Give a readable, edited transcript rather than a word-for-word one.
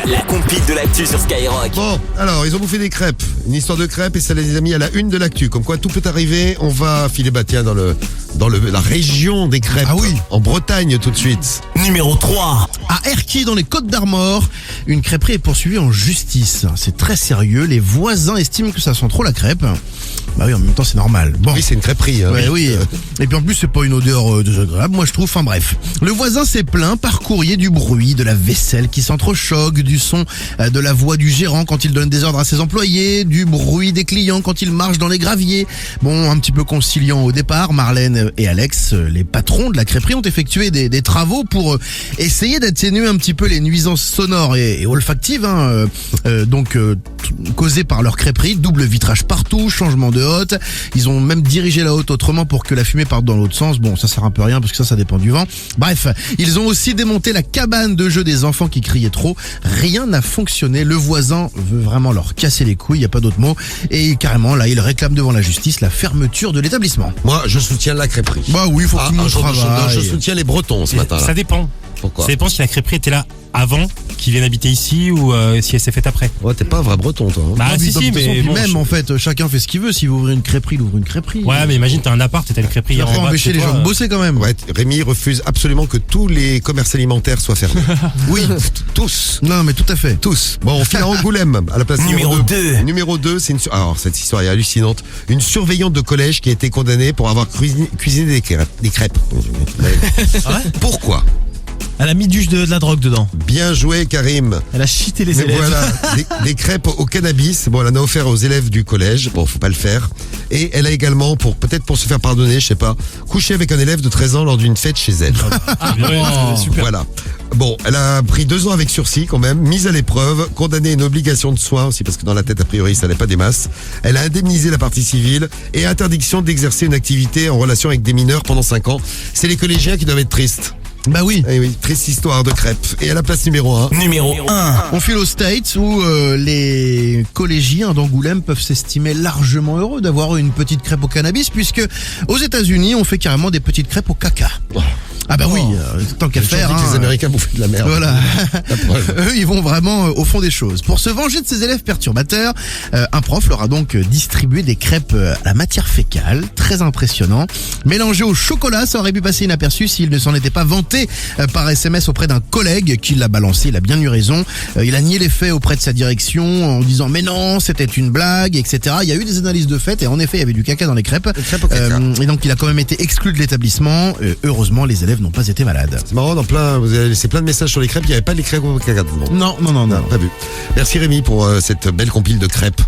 La compile de l'actu sur Skyrock. Bon, alors, ils ont bouffé des crêpes. Une histoire de crêpes et ça les a mis à la une de l'actu. Comme quoi, tout peut arriver. On va filer dans la région des crêpes. Ah oui. En Bretagne, tout de suite. Numéro 3. À Erquy, dans les Côtes-d'Armor, une crêperie est poursuivie en justice. C'est très sérieux. Les voisins estiment que ça sent trop la crêpe. Bah oui, en même temps, c'est normal. Bon. Oui, c'est une crêperie. Hein. Ouais, oui. Et puis en plus, c'est pas une odeur désagréable, moi je trouve. Enfin bref. Le voisin s'est plaint par courrier du bruit de la vaisselle qui s'entrechoque, du son de la voix du gérant quand il donne des ordres à ses employés, du bruit des clients quand ils marchent dans les graviers. Bon, un petit peu conciliant au départ, Marlène et Alex, les patrons de la crêperie, ont effectué des travaux pour essayer d'atténuer un petit peu les nuisances sonores et olfactives, causées par leur crêperie. Double vitrage partout, changement de hotte. Ils ont même dirigé la hotte autrement pour que la fumée parte dans l'autre sens. Bon, ça sert un peu à rien parce que ça dépend du vent. Bref, ils ont aussi démonté la cabane de jeu des enfants qui criaient trop. Rien n'a fonctionné. Le voisin veut vraiment leur casser les couilles, il n'y a pas d'autre mot. Et carrément, là, il réclame devant la justice la fermeture de l'établissement. Moi, je soutiens la crêperie. Bah oui, il faut que tout le monde travaille. Je soutiens les Bretons ce matin. Ça dépend. Pourquoi ? Ça dépend si la crêperie était là avant qu'ils viennent habiter ici ou si elle s'est faite après. Ouais, t'es pas un vrai Breton, toi. Hein. Bah Ah, si, puis, mais bon, même en fait, chacun fait ce qu'il veut. S'il veut ouvrir une crêperie, il ouvre une crêperie. Ouais, mais imagine, t'as un appart et t'as une crêperie Il en faut bas de empêcher chez les toi, gens de bosser quand même. Ouais, Rémi refuse absolument que tous les commerces alimentaires soient fermés. Oui. Tous. Non, mais tout à fait. Tous. Bon, on file à Angoulême, à la place Numéro 2. Numéro 2, alors, cette histoire est hallucinante. Une surveillante de collège qui a été condamnée pour avoir cuisiné des crêpes. Pourquoi ? Elle a mis de la drogue dedans. Bien joué, Karim. Elle a cheaté les Mais élèves. voilà, des crêpes au cannabis. Bon, elle en a offert aux élèves du collège. Bon, faut pas le faire. Et elle a également, peut-être pour se faire pardonner, je sais pas, couché avec un élève de 13 ans lors d'une fête chez elle. super. Voilà. Bon, elle a pris 2 ans avec sursis quand même, mise à l'épreuve, condamnée à une obligation de soins aussi parce que dans la tête a priori ça n'est pas des masses. Elle a indemnisé la partie civile et interdiction d'exercer une activité en relation avec des mineurs pendant 5 ans. C'est les collégiens qui doivent être tristes. Bah oui. Eh oui, triste histoire de crêpes. Et à la place numéro 1. Numéro 1. On file aux States où les collégiens d'Angoulême peuvent s'estimer largement heureux d'avoir une petite crêpe au cannabis puisque aux États-Unis on fait carrément des petites crêpes au caca. Ah bah oui, tant qu'à faire. Que les Américains bouffaient de la merde. Voilà. La preuve. Eux, ils vont vraiment au fond des choses. Pour se venger de ses élèves perturbateurs, un prof leur a donc distribué des crêpes à la matière fécale, très impressionnant. Mélangé au chocolat, ça aurait pu passer inaperçu s'il ne s'en était pas vanté par SMS auprès d'un collègue qui l'a balancé. Il a bien eu raison. Il a nié les faits auprès de sa direction en disant mais non, c'était une blague, etc. Il y a eu des analyses de fait et en effet, il y avait du caca dans les crêpes. Crêpes au caca. Et donc, il a quand même été exclu de l'établissement. Heureusement, les élèves n'ont pas été malades. C'est marrant, vous avez laissé plein de messages sur les crêpes, il n'y avait pas les crêpes au caca dedans. Non. Pas vu. Merci Rémi pour cette belle compile de crêpes.